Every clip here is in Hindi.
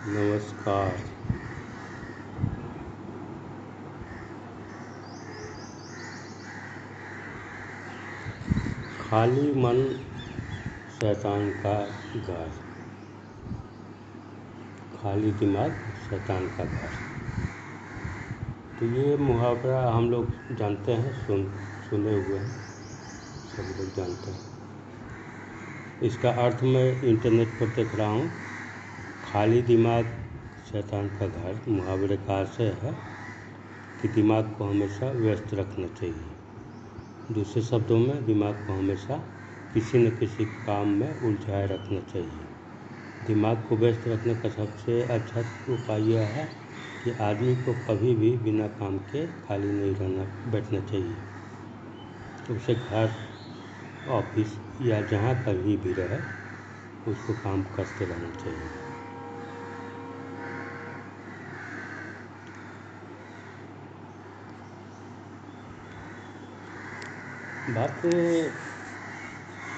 नमस्कार। खाली मन शैतान का घर, खाली दिमाग शैतान का घर। तो ये मुहावरा हम लोग जानते हैं, सुने हुए हैं, सब लोग जानते हैं। इसका अर्थ मैं इंटरनेट पर देख रहा हूँ। खाली दिमाग शैतान का घर मुहावरे का आशय है कि दिमाग को हमेशा व्यस्त रखना चाहिए। दूसरे शब्दों में, दिमाग को हमेशा किसी न किसी काम में उलझाए रखना चाहिए। दिमाग को व्यस्त रखने का सबसे अच्छा उपाय यह है कि आदमी को कभी भी बिना काम के खाली नहीं बैठना चाहिए। तो उसे घर, ऑफिस या जहाँ कहीं भी रहे, उसको काम करते रहना चाहिए। बात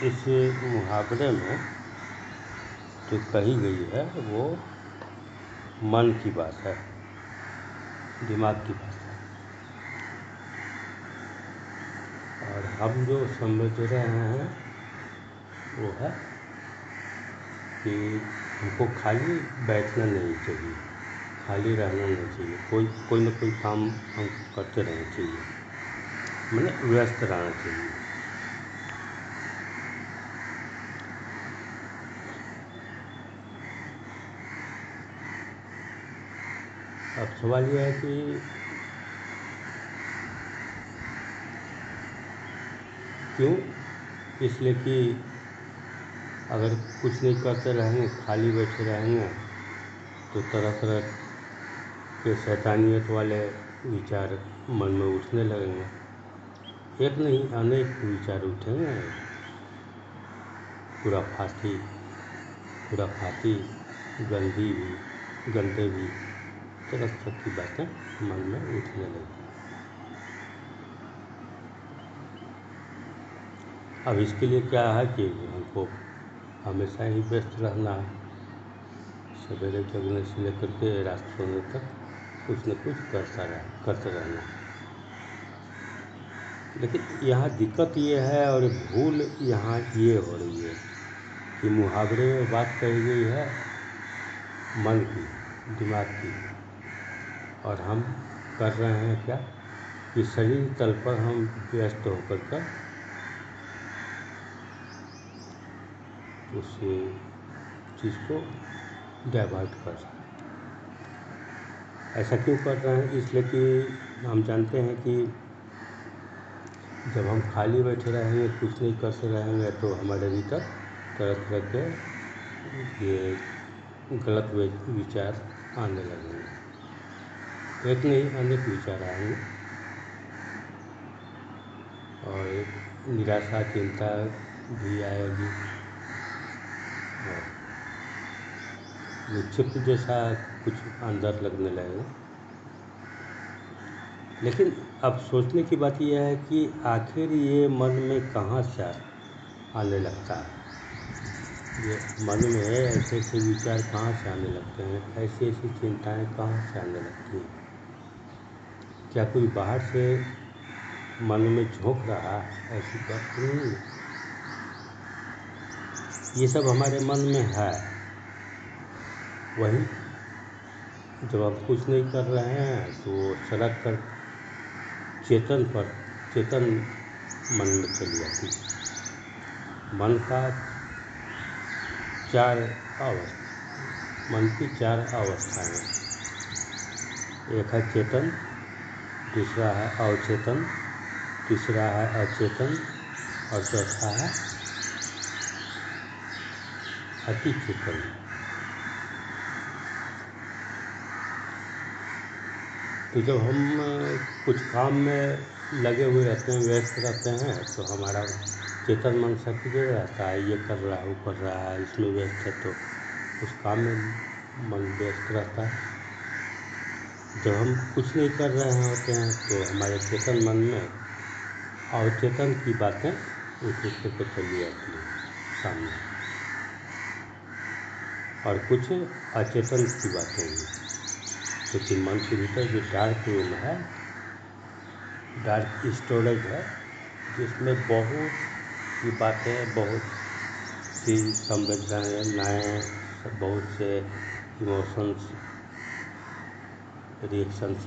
इस मुहावरे में जो कही गई है वो मन की बात है, दिमाग की बात है। और हम जो समझ रहे हैं वो है कि हमको खाली बैठना नहीं चाहिए, खाली रहना नहीं चाहिए, कोई ना कोई काम हमको करते रहना चाहिए, मतलब व्यस्त रहना चाहिए। अब सवाल यह है कि क्यों? इसलिए कि अगर कुछ नहीं करते रहेंगे, खाली बैठे रहेंगे, तो तरह तरह के शैतानियत वाले विचार मन में उठने लगेंगे। एक नहीं, अनेक विचार उठेंगे। खुराफाती, गंदे भी तरह तरह की बातें मन में उठने लगेंगी। अब इसके लिए क्या है कि हमको हमेशा ही व्यस्त रहना है। सवेरे जगने से लेकर के रात सोने तक कुछ न कुछ करते रहना है। लेकिन यहाँ दिक्कत ये है और भूल यहाँ ये हो रही है कि मुहावरे में बात कही गई है मन की, दिमाग की, और हम कर रहे हैं क्या कि शरीर तल पर हम व्यस्त होकर कर उस चीज़ को डाइवर्ट कर रहे हैं। ऐसा क्यों कर रहे हैं? इसलिए कि हम जानते हैं कि जब हम खाली बैठे रहेंगे, कुछ नहीं करते रहेंगे, तो हमारे भीतर तरह तरह के ये गलत विचार आने लगेंगे। एक नहीं, अनेक विचार आएंगे और निराशा, चिंता भी आएगी और विक्षिप्त जैसा कुछ अंदर लगने लगेगा। लेकिन अब सोचने की बात यह है कि आखिर ये मन में कहाँ से आने लगता है? ये मन में ऐसे ऐसे विचार कहाँ से आने लगते हैं? ऐसी ऐसी चिंताएं कहाँ से आने लगती हैं? क्या कोई बाहर से मन में झोंक रहा है? ऐसी बात नहीं, ये सब हमारे मन में है। वही जब हम कुछ नहीं कर रहे हैं तो सड़क कर चेतन मन में चली जाती है। मन की चार अवस्थाएं, एक है चेतन, दूसरा है अवचेतन, तीसरा है अचेतन और चौथा है अति चेतन। तो जब हम कुछ काम में लगे हुए रहते हैं, व्यस्त रहते हैं, तो हमारा चेतन मन सक्रिय रहता है, ये कर रहा है, वो कर रहा है, इसमें व्यस्त है, तो उस काम में मन व्यस्त रहता है। जब हम कुछ नहीं कर रहे होते हैं तो हमारे चेतन मन में अवचेतन की बातें उठ करके चली आती हैं सामने। और कुछ अचेतन की बातें हुई, क्योंकि मन के भीतर जो डार्क रूम है, डार्क स्टोरेज है, जिसमें बहुत सी बातें, बहुत सी संवेदनाएँ, बहुत से इमोशंस, रिएक्शंस,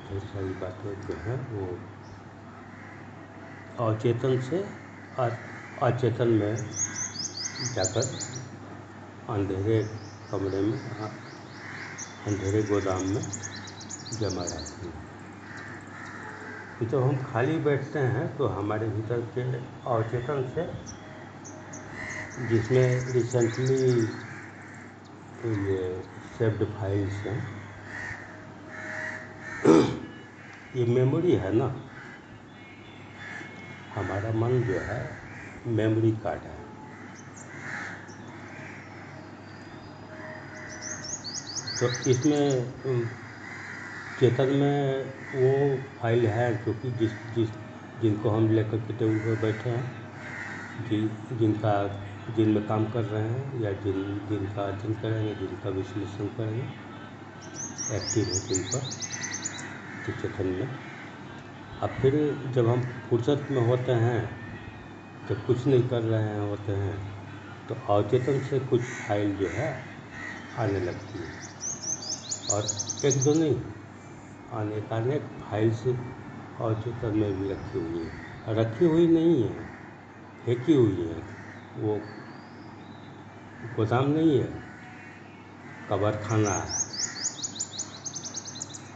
ढेर सारी बातें जो हैं वो अचेतन से अचेतन में जाकर अंधेरे कमरे में, अंधेरे गोदाम में जमा रहती है। कि जब हम खाली बैठते हैं तो हमारे भीतर के अवचेतन से, जिसमें रिसेंटली ये सेव्ड फाइल्स हैं, ये मेमोरी है ना, हमारा मन जो है मेमोरी कार्ड है। तो इसमें चेतन में वो फाइल है जो कि जिनको हम लेकर के टेबल पर बैठे हैं, जिनमें काम कर रहे हैं, या जिनका अध्ययन करेंगे, जिनका विश्लेषण करेंगे, एक्टिव है जिन पर, तो चेतन में। अब फिर जब हम फुर्सत में होते हैं, जब कुछ नहीं कर रहे हैं होते हैं, तो अवचेतन से कुछ फाइल जो है आने लगती है, और एक दो नहीं, अनेक फाइल से अवचेतन में भी रखी हुई है। रखी हुई नहीं है, फेंकी हुई है, वो गोदाम नहीं है, कब्रखाना है।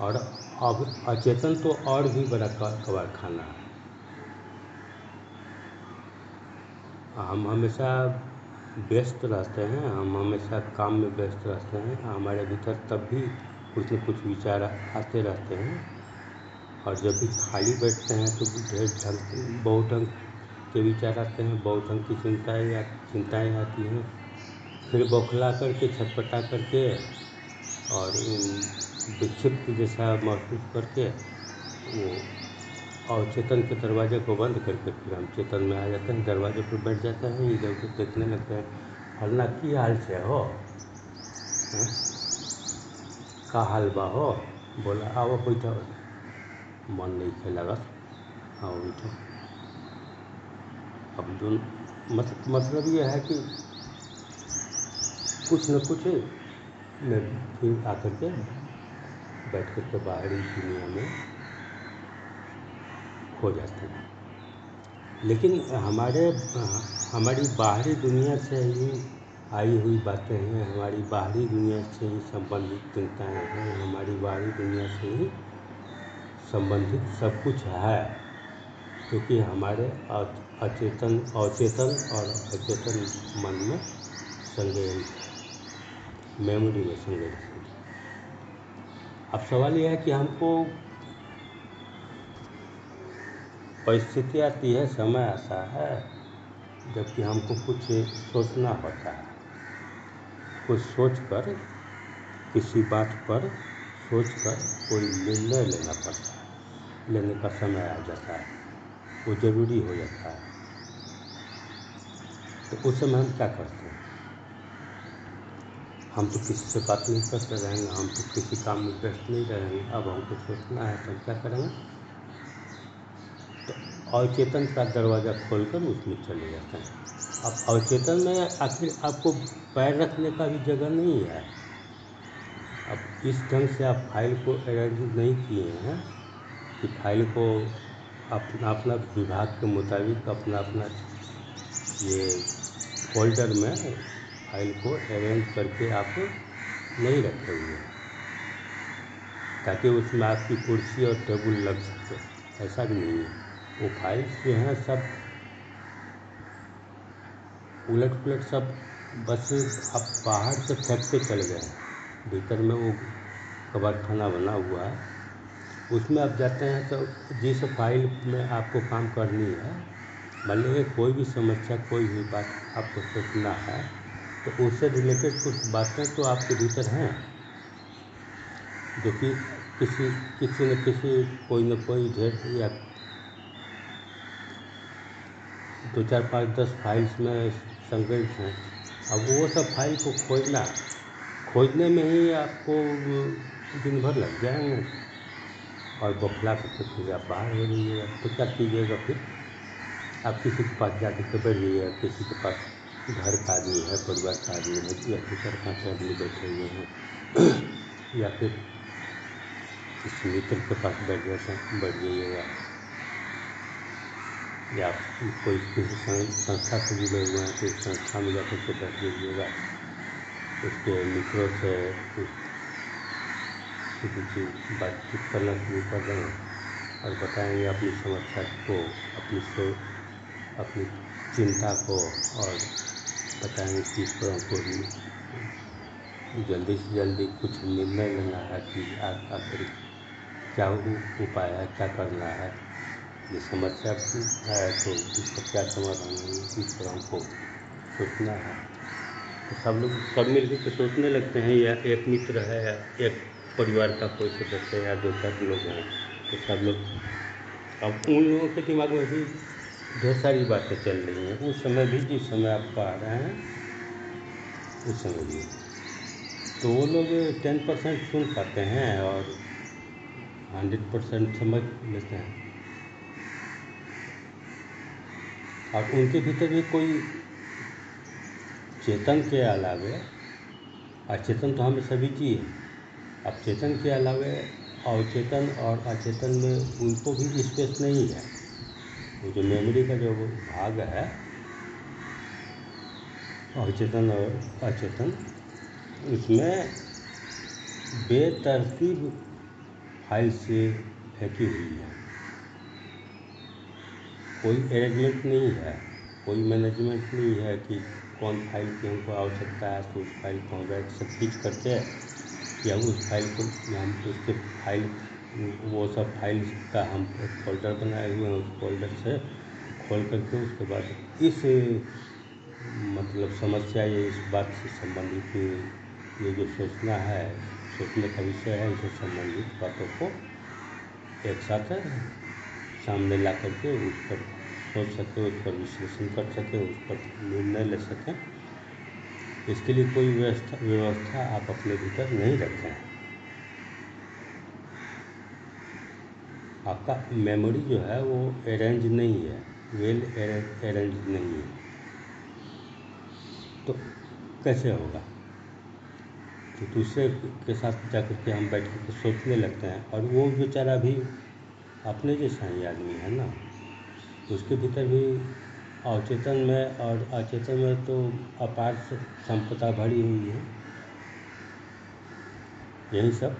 और अब अचेतन तो और भी बड़ा कब्रखाना है। हम हमेशा व्यस्त रहते हैं, हम हमेशा काम में व्यस्त रहते हैं, हमारे भीतर तब भी कुछ न कुछ विचार आते रहते हैं। और जब भी खाली बैठते हैं तो बहुत ढंग के विचार आते हैं, बहुत ढंग की चिंताएँ आती हैं। फिर बौखला करके, छटपटा करके और विक्षिप्त जैसा महसूस करके वो अवचेतन के दरवाजे को बंद करके फिर हम चेतन में आ जाते हैं, दरवाजे पर बैठ जाते हैं, इधर उधर देखने लगते हैं, फलना की हाल से हो, का हाल बा हो, बोला आओ बैठो, मन नहीं खेला, आओ बैठो। अब जो मतलब ये है कि कुछ न कुछ में फिर आकर के बैठ कर के बाहरी दुनिया में खो जाते हैं। लेकिन हमारी बाहरी दुनिया से ही आई हुई बातें हैं, हमारी बाहरी दुनिया से ही संबंधित चिंताएँ हैं, हमारी बाहरी दुनिया से ही संबंधित सब कुछ है, क्योंकि हमारे अचेतन और अचेतन मन में संग्रहित है, मेमोरी में संग्रहित है। अब सवाल यह है कि हमको परिस्थिति आती है, समय आता है, जबकि हमको कुछ सोचना होता है, कुछ सोचकर, किसी बात पर सोचकर कोई निर्णय लेना पड़ता है, लेने का समय आ जाता है, वो ज़रूरी हो जाता है। तो उस समय हम क्या करते हैं? हम तो किसी से बात नहीं करते रहेंगे, हम तो किसी काम में व्यस्त नहीं रहेंगे, अब हमको सोचना है तो हम क्या करेंगे? तो अवचेतन का दरवाज़ा खोलकर उसमें चले जाते हैं। अब अवचेतन में आखिर आपको पैर रखने का भी जगह नहीं है। अब इस ढंग से आप फाइल को अरेंज नहीं किए हैं कि फाइल को अपना अपना विभाग के मुताबिक अपना अपना ये फोल्डर में फाइल को अरेंज करके आप नहीं रखे हुए हैं, ताकि उसमें आपकी कुर्सी और टेबल लग सके, ऐसा भी नहीं है। वो फाइल्स जो हैं सब उलट पुलट सब बस आप बाहर से फेंक के चले गए हैं, भीतर में वो कबाड़खाना बना हुआ है, उसमें आप जाते हैं तो जिस फाइल में आपको काम करनी है, मान लीजिए कोई भी समस्या, कोई भी बात आपको सोचना है, तो उससे रिलेटेड कुछ बातें तो आपके भीतर हैं, जो कि किसी न किसी कोई न कोई ढेर या 2 4 5 10 फाइल्स में संग्रहित हैं, अब वो सब फाइल को खोजने में ही आपको दिन भर लग जाएंगे और बौखला करके फिर आप बाहर हो जाइएगा। तो क्या कीजिएगा फिर? आप किसी के पास जाकर के बैठ जाइएगा, किसी के पास घर का आदमी है, परिवार का आदमी है, या फिर 4-5 आदमी बैठे हुए हैं या फिर किसी मित्र के पास बैठ जाइएगा, या कोई किसी संस्था से जुड़े हुए हैं तो उस संस्था में जाकर के बैठ जाइएगा। उसके मित्रों से कुछ बातचीत करना शुरू कर देंगे और बताएंगे अपनी समस्या को, अपनी चिंता को, और बताएंगे कि इस पर हमको जल्दी से जल्दी कुछ निर्णय लेना है कि आखिर क्या उपाय है, क्या करना है। ये समस्या है तो इसका क्या समाधान है, इस पर हमको सोचना है। तो सब मिल के सोचने लगते हैं, या एक मित्र है या एक परिवार का कोई सदस्य या 2-4 लोग हैं तो सब लोग, अब उन लोगों के दिमाग में भी ढेर सारी बातें चल रही हैं उस समय भी, जिस समय आप पढ़ रहे हैं उस समय भी। तो वो लोग 10% सुन पाते हैं और 100% समझ लेते हैं। और उनके भीतर भी कोई चेतन के अलावे, अचेतन तो हमें सभी चाहिए, अब चेतन के अलावे अवचेतन और अचेतन में उनको भी स्पेस नहीं है। वो जो मेमोरी का जो भाग है, अवचेतन और अचेतन, उसमें बेतरतीब फाइल से फेंकी हुई है। कोई अरेंजमेंट नहीं है, कोई मैनेजमेंट नहीं है कि कौन फाइल की हमको आवश्यकता है तो उस फाइल को हम राइट से खींच करके, या उस फाइल को हम उसके फाइल, वो सब फाइल का हम एक फोल्डर बनाए हुए हैं, उस फोल्डर से खोल करके उसके बाद इस मतलब समस्या या इस बात से संबंधित ये जो सोचना है, सोचने का विषय है, इससे संबंधित बातों को एक साथ सामने ला करके उस पर सोच सकें, उस पर विश्लेषण कर सकें, उस पर निर्णय ले सकें। इसके लिए कोई व्यवस्था आप अपने भीतर नहीं रखते हैं। आपका मेमोरी जो है वो अरेंज नहीं है, वेल अरेंज नहीं है। तो कैसे होगा? तो दूसरे के साथ जाकर के हम बैठ कर सोचने लगते हैं, और वो बेचारा भी अपने जैसा ही आदमी है ना, उसके भीतर भी अवचेतन में और अचेतन में तो अपार संपदा भरी हुई है। यही सब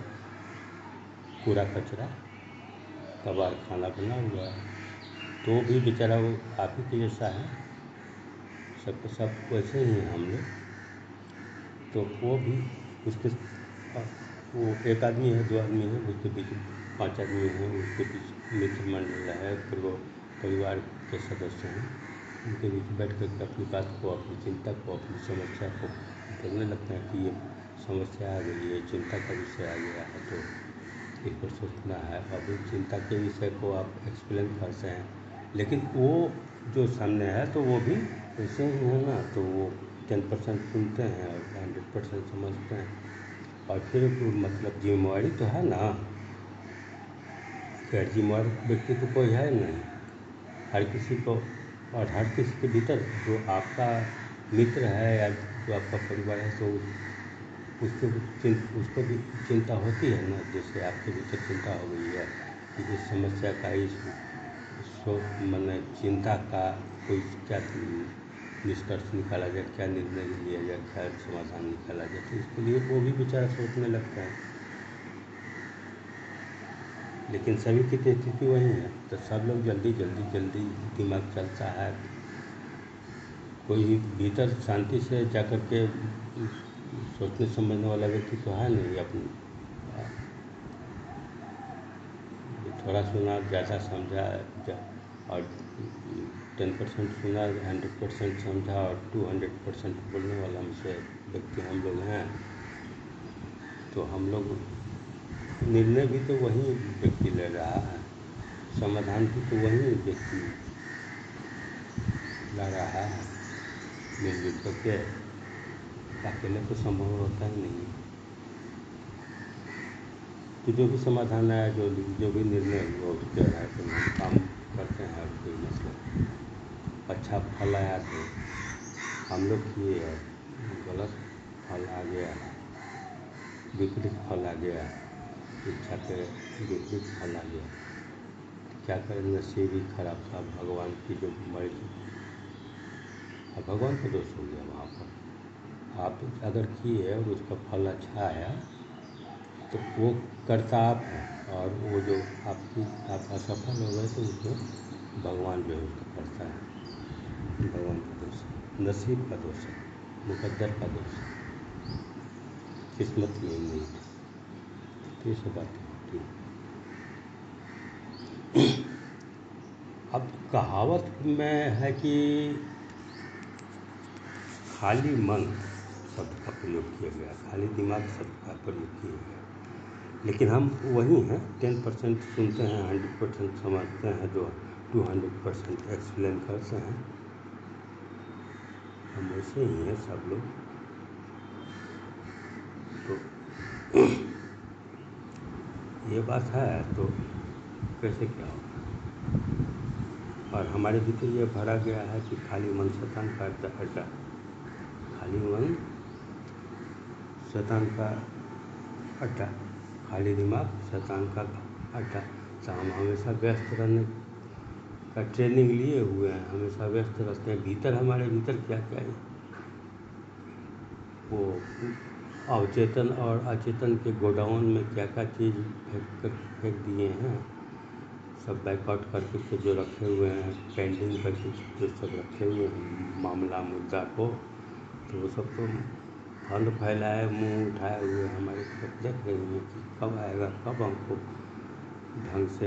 कूड़ा कचरा कबाड़ खाना बना हुआ है। तो भी बेचारा वो आप ही के जैसा है, सब वैसे ही हैं हम लोग। तो वो भी उसके, वो एक आदमी है, 2 आदमी है, उसके बीच 5 आदमी हैं, उसके बीच मित्र मंडल है, परिवार के सदस्य हैं। उनके बीच बैठ कर अपनी बात को, अपनी चिंता को, अपनी समस्या को बोलने लगते हैं कि ये समस्या आ गई है, चिंता का विषय आ गया है, तो इस पर सोचना है। अब उस चिंता के विषय को आप एक्सप्लेन करते हैं, लेकिन वो जो सामने है तो वो भी ऐसे ही है ना, तो वो 10% सुनते हैं और 100% समझते हैं। और फिर मतलब जिम्मेवारी तो है ना, गैर जिम्मेवार व्यक्ति तो कोई है नहीं। हर किसी को, और हर किसी के भीतर जो आपका मित्र है या जो आपका परिवार है, तो उसको भी चिंता होती है ना। जैसे आपके भीतर चिंता हो गई है कि इस समस्या का, मैंने चिंता का कोई क्या निष्कर्ष निकाला जाए, क्या निर्णय लिया जाए, क्या समाधान निकाला जाए, तो इसके लिए वो भी बेचारा सोचने लगता है। लेकिन सभी की तो स्थिति वही है, तो सब लोग जल्दी दिमाग चलता है। कोई भी भीतर शांति से जाकर के सोचने समझने वाला व्यक्ति तो है नहीं। अपनी थोड़ा सुना, ज़्यादा समझा, और 10% सुना, 100% समझा, और 200% बोलने वाला हमसे व्यक्ति हम लोग हैं। तो हम लोग निर्णय भी तो वही व्यक्ति ले रहा है, समाधान भी तो वही व्यक्ति ला रहा है मिलजुल करके। अकेले तो संभव होता ही नहीं। तो जो भी समाधान आया, जो भी निर्णय हुआ, उसके आधार पर हम काम करते हैं। और कोई मतलब अच्छा फल आया तो हम लोग किए, और गलत फल आ गया, विपरीत फल आ गया, इच्छा के विपरीत फल आ गया, तो क्या करें? नसीब ही खराब था, भगवान की जो मर्जी। अब भगवान का दोष हो गया वहाँ पर। आप अगर किए और उसका फल अच्छा आया तो वो करता आप हैं, और वो जो आप असफल हो गए तो उसमें भगवान जो है उसका करता है। भगवान का दोष है, नसीब का दोष है, मुकद्दर का दोष है, किस्मत में नहीं है। तो ये सब बातें होती हैं। अब कहावत में है कि खाली मन शब्द का प्रयोग किया गया, खाली दिमाग शब्द का प्रयोग किया गया। लेकिन हम वही हैं, 10% सुनते हैं, 100% समझते हैं, जो 200% एक्सप्लेन करते हैं। हम वैसे ही हैं सब लोग। तो ये बात है, तो कैसे क्या होगा? और हमारे भीतर ये भरा गया है कि खाली मन शैतान का अड्डा, खाली मन शैतान का अड्डा, खाली दिमाग शैतान का अड्डा। तो हम हमेशा व्यस्त रहने का ट्रेनिंग लिए हुए हैं, हमेशा व्यस्त रहते हैं। भीतर हमारे भीतर क्या क्या है, वो अवचेतन और अचेतन के गोडाउन में क्या क्या चीज़ फेंक दिए हैं, सब बैकआउट करके के जो रखे हुए हैं, पेंडिंग करके जो सब रखे हुए हैं मामला मुद्दा को, तो वो सब तो फंद फैलाए, मुंह उठाए हुए हमारे तरफ देख रही हैं कि कब आएगा, कब हमको ढंग से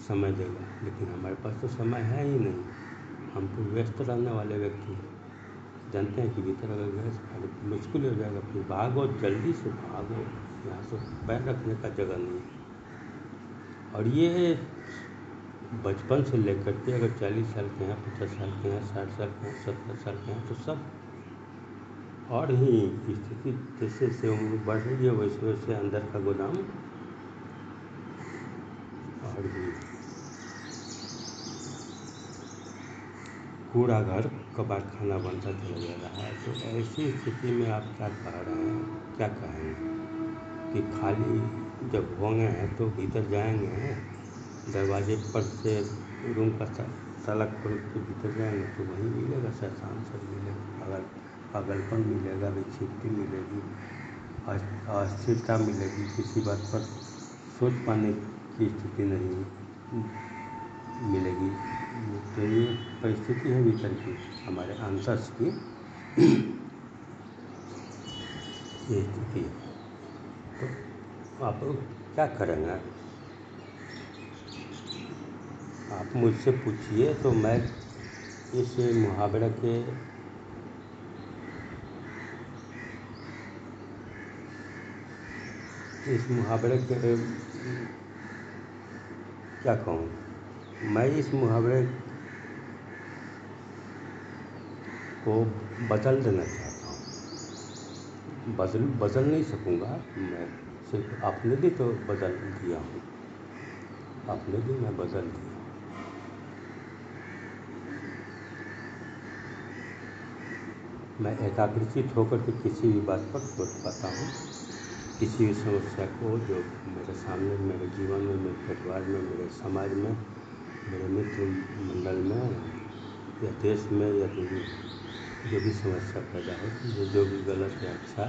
समय देगा। लेकिन हमारे पास तो समय है ही नहीं, हम तो व्यस्त रहने वाले व्यक्ति हैं। जानते हैं कि भीतर अगर गए मुश्किल हो जाएगा, फिर भागो, जल्दी से भागो, यहाँ से पैर रखने का जगह नहीं। और ये बचपन से लेकर के अगर 40 साल के हैं, 50 साल के हैं, 60 साल के हैं, 70 साल के हैं, तो सब और ही स्थिति जैसे जैसे उम्र बढ़ रही है वैसे वैसे अंदर का गोदाम और भी कूड़ा घर कबाड़ खाना बनता चला जा रहा है। तो ऐसी स्थिति में आप क्या कह रहे हैं, क्या कहेंगे कि खाली जब होंगे हैं तो भीतर जाएंगे, दरवाजे पर से रूम का ताला खोल के भीतर जाएंगे तो वहीं मिलेगा शैतान, सब मिलेगा, पागलपन मिलेगा, विक्षिप्ति मिलेगी, अस्थिरता मिलेगी, किसी बात पर सोच पाने की स्थिति नहीं मिलेगी। तो ये परिस्थिति है भीतर की, हमारे अंतस की ये स्थिति है। तो आप क्या करेंगे? आप मुझसे पूछिए तो मैं इस मुहावरे के क्या कहूँ, मैं इस मुहावरे को बदल देना चाहता हूँ। बदल नहीं सकूँगा, मैं सिर्फ अपने लिए तो बदल दिया हूँ, अपने लिए मैं बदल दिया। मैं एकाग्रचित होकर के किसी भी बात पर सोच पाता हूँ, किसी भी समस्या को जो मेरे सामने, मेरे जीवन में, मेरे परिवार में, मेरे समाज में, मेरे मित्र मंडल में, या देश में, या दुनिया, जो भी समस्या पैदा होती है, जो भी गलत या अच्छा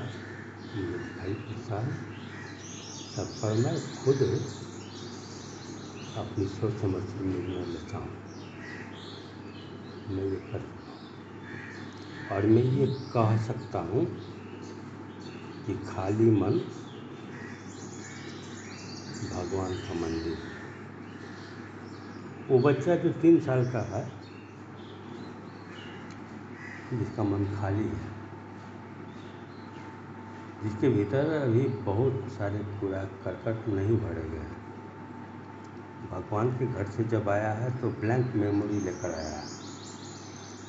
मुझे दिखाई पड़ता है, सब पर मैं खुद अपनी सोच समझ से निर्णय लेता हूँ। मैं ये कर चुका हूँ और मैं ये कह सकता हूँ कि खाली मन भगवान का मंदिर। वो बच्चा जो 3 साल का है, जिसका मन खाली है, जिसके भीतर अभी बहुत सारे कूड़ा करकट नहीं भरे गए हैं, भगवान के घर से जब आया है तो ब्लैंक मेमोरी लेकर आया है,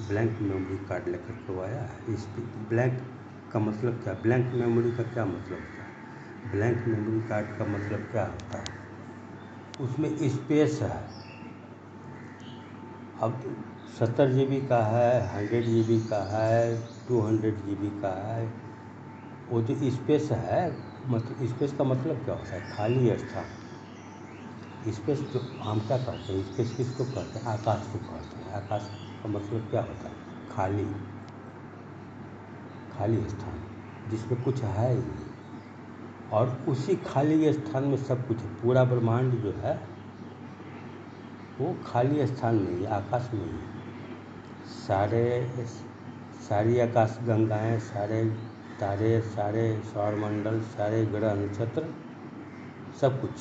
ब्लैंक मेमोरी कार्ड लेकर के आया है। इस ब्लैंक का मतलब क्या, ब्लैंक मेमोरी का क्या मतलब होता है? ब्लैंक मेमोरी कार्ड का मतलब क्या होता है? उसमें स्पेस है। अब 70 GB का है, 100 GB का है, 200 GB का है। वो जो स्पेस है, मतलब स्पेस का मतलब क्या होता है? खाली स्थान। स्पेस जो हम क्या कहते हैं, स्पेस किसको कहते हैं? आकाश को कहते हैं। आकाश का मतलब क्या होता है? खाली, खाली स्थान जिसमें कुछ है ही नहीं। और उसी खाली स्थान में सब कुछ है। पूरा ब्रह्मांड जो है वो खाली स्थान नहीं है, आकाश में ही है। सारी आकाश गंगाएं, सारे तारे, सारे सौरमंडल, सारे ग्रह नक्षत्र, सब कुछ,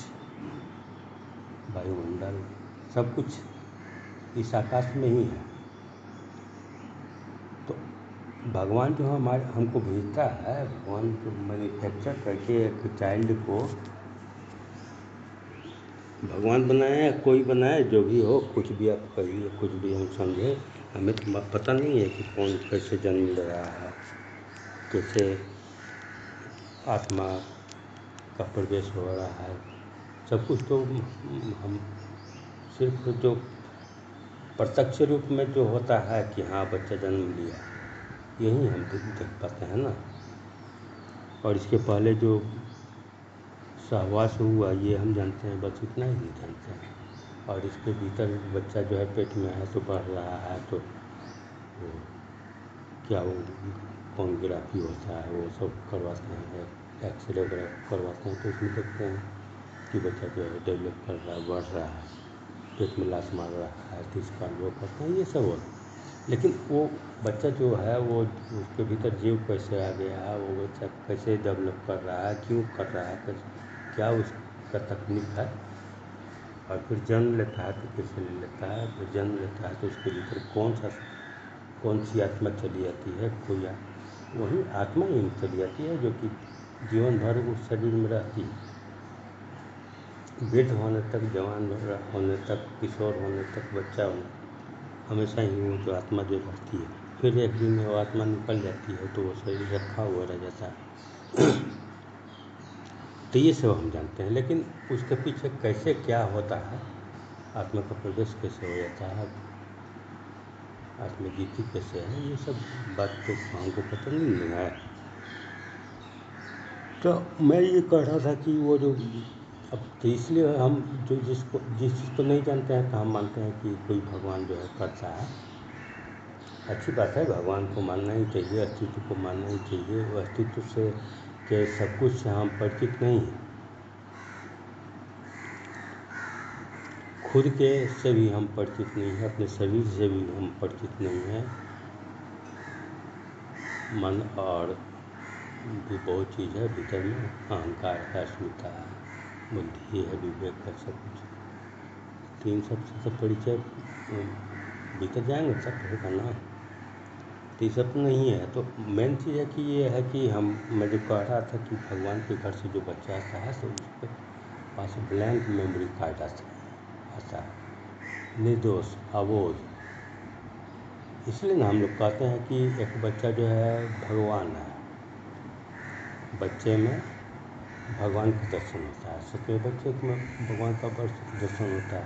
वायुमंडल, सब कुछ इस आकाश में ही है। तो भगवान जो हमको भेजता है, भगवान जो मैन्युफैक्चर करके एक चाइल्ड को भगवान बनाए या कोई बनाए, जो भी हो, कुछ भी आप कहिए, कुछ भी हम समझे, हमें तो पता नहीं है कि कौन कैसे जन्म ले रहा है, कैसे आत्मा का प्रवेश हो रहा है। सब कुछ तो हम सिर्फ जो प्रत्यक्ष रूप में जो होता है कि हाँ बच्चा जन्म लिया, यही हम देख पाते हैं ना। और इसके पहले जो सहवास हुआ ये हम जानते हैं, बस इतना ही नहीं जानते हैं। और इसके भीतर बच्चा जो है पेट में है तो बढ़ रहा है, तो वो क्या वो सोनोग्राफी होता है, वो सब करवाते हैं, एक्सरे वगैरह करवाते हैं, तो उसमें देखते हैं कि बच्चा जो है डेवलप कर रहा है, बढ़ रहा है, पेट में लात मार रहा है, तो इसका वो करते हैं, ये सब हो। लेकिन वो बच्चा जो है वो उसके भीतर जीव कैसे आ गया है, वो बच्चा कैसे डेवलप कर रहा है, क्यों कर रहा है, कैसे, क्या उसका तकनीक है। और फिर जन्म लेता है तो कैसे ले लेता है, फिर जन्म लेता है तो उसके भीतर कौन सी आत्मा चली जाती है, कोई वही आत्मा ही चली जाती है जो कि जीवन भर उस शरीर में रहती है। वृद्ध होने तक, जवान होने तक, किशोर होने तक, बच्चा होने, हमेशा ही वो जो आत्मा जो रहती है, फिर एक दिन वो आत्मा निकल जाती है तो वो शरीर रखा हुआ रह जाता है। तो ये सब हम जानते हैं, लेकिन उसके पीछे कैसे क्या होता है, आत्मा का प्रवेश कैसे हो जाता है, आत्मजीति कैसे है, ये सब बात तो हमको पता नहीं है। तो मैं ये कह रहा था कि वो जो अब तो इसलिए हम जिस चीज़ को नहीं जानते हैं तो हम मानते हैं कि कोई भगवान जो है करता है। अच्छी बात है, भगवान को मानना ही चाहिए, अस्तित्व को मानना ही चाहिए। वो अस्तित्व से के सब कुछ से हम परिचित नहीं हैं, खुद के से भी हम परिचित नहीं हैं, अपने शरीर से भी हम परिचित नहीं हैं। मन और भी बहुत चीज़ है भीतर में, अहंकार है, अस्मिता है, बुद्धि है, विवेक है, सब कुछ। तो इन सब से सब परिचय भीतर जाएंगे तब होगा ना। तो ये सब नहीं है। तो मेन चीज़ है कि ये है कि मैं जो कह रहा था कि भगवान के घर से जो बच्चा आता है तो उसके पास ब्लैंक मेमोरी कार्ड आता है, निर्दोष, अबोध। इसलिए ना हम लोग कहते हैं कि एक बच्चा जो है भगवान है, बच्चे में भगवान का दर्शन होता है। सच में बच्चे में भगवान का दर्शन होता है।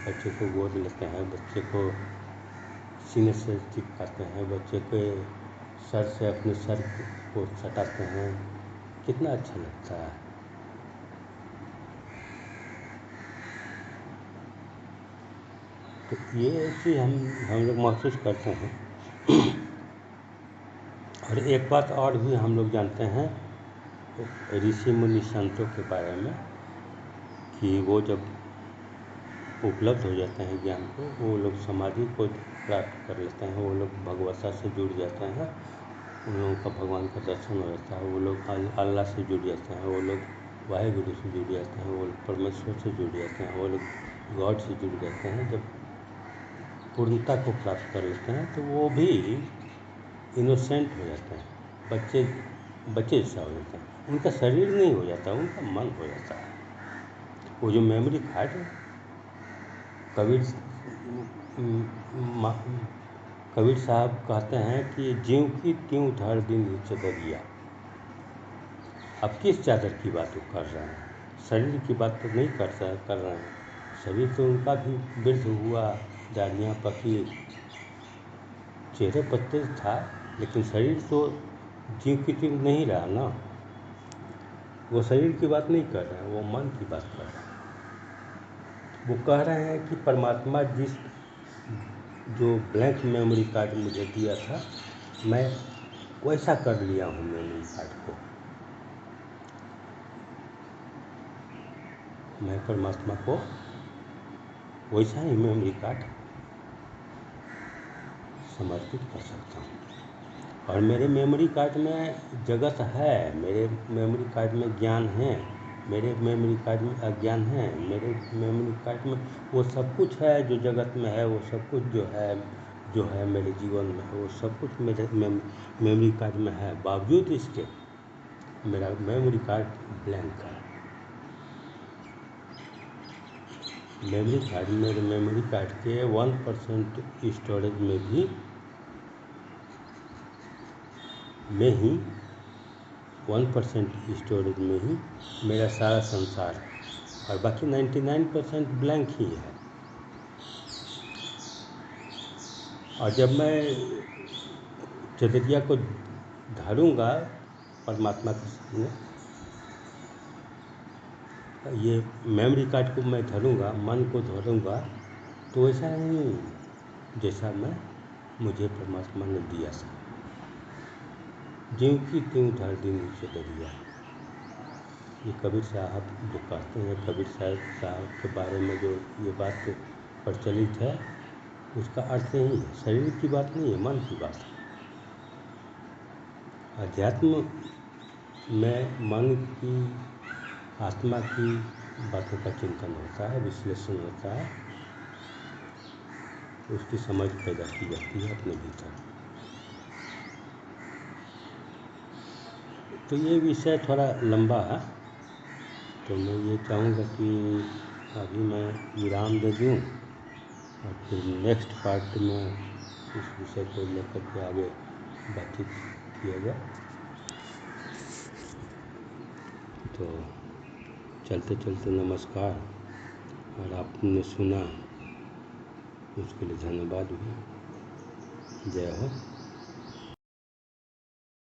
बच्चे को गोद लेते हैं, बच्चे को सीने से चिपकाते हैं, बच्चे के सर से अपने सर को सटाते हैं, कितना अच्छा लगता है। तो ये चीज़ हम लोग महसूस करते हैं। और एक बात और भी हम लोग जानते हैं ऋषि मुनि संतों के बारे में कि वो जब उपलब्ध हो जाते हैं ज्ञान को, वो लोग समाधि को प्राप्त कर लेते हैं, वो लोग भगवता से जुड़ जाते हैं, उन लोगों का भगवान का दर्शन हो जाता है, वो लोग अल्लाह से जुड़ जाते हैं, वो लोग वाहेगुरु से जुड़ जाते हैं, वो लोग परमेश्वर से जुड़ जाते हैं, वो लोग गॉड से जुड़ जाते हैं। जब पूर्णता को प्राप्त कर लेते हैं तो वो भी इनोसेंट हो जाते हैं, बच्चे जैसा हो जाते हैं। उनका शरीर नहीं हो जाता, उनका मन हो जाता है। वो जो मेमोरी कार्ड कबीर कबीर साहब कहते हैं कि ज्यों की त्यों धर दिन चदरिया। अब किस चादर की बात वो कर रहे हैं? शरीर की बात तो नहीं कर रहे हैं। शरीर तो उनका भी वृद्ध हुआ, डालियाँ पकी, चेहरे पर तेज था, लेकिन शरीर तो ज्यों की त्यों नहीं रहा ना। वो शरीर की बात नहीं कर रहे हैं, वो मन की बात कर रहे हैं। वो कह रहे हैं कि परमात्मा जिस जो ब्लैंक मेमोरी कार्ड मुझे दिया था, मैं वैसा कर लिया हूँ मेमोरी कार्ड को। मैं परमात्मा को वैसा ही मेमोरी कार्ड समर्पित कर सकता हूँ। और मेरे मेमोरी कार्ड में जगत है, मेरे मेमोरी कार्ड में ज्ञान है, मेरे मेमोरी कार्ड में अज्ञान है, मेरे मेमोरी कार्ड में वो सब कुछ है जो जगत में है, वो सब कुछ जो है मेरे जीवन में, वो सब कुछ मेरे मेमोरी कार्ड में है। बावजूद इसके मेरा मेमोरी कार्ड ब्लैंक है। मेरे मेमोरी कार्ड के 1% स्टोरेज में ही 1% स्टोरेज में ही मेरा सारा संसार है, और बाकी 99% ब्लैंक ही है। और जब मैं चदरिया को धरूंगा परमात्मा के सामने, ये मेमोरी कार्ड को मैं धरूंगा, मन को धरूंगा, तो वैसा नहीं जैसा मुझे परमात्मा ने दिया था। ज्यों की त्यों धर दिन चदरिया। ये कबीर साहब जो कहते हैं, कबीर साहब के बारे में जो ये बात प्रचलित है, उसका अर्थ यही है। शरीर की बात नहीं है, मन की बात है। अध्यात्म में मन की, आत्मा की बातों का चिंतन होता है, विश्लेषण होता है, उसकी समझ पैदा की जाती है अपने भीतर। तो ये विषय थोड़ा लंबा है, तो मैं ये चाहूँगा कि अभी मैं विराम दे दूँ और फिर नेक्स्ट पार्ट में इस विषय को लेकर के आगे बातचीत किया जाए। तो चलते चलते नमस्कार, और आपने सुना उसके लिए धन्यवाद भी। जय हो।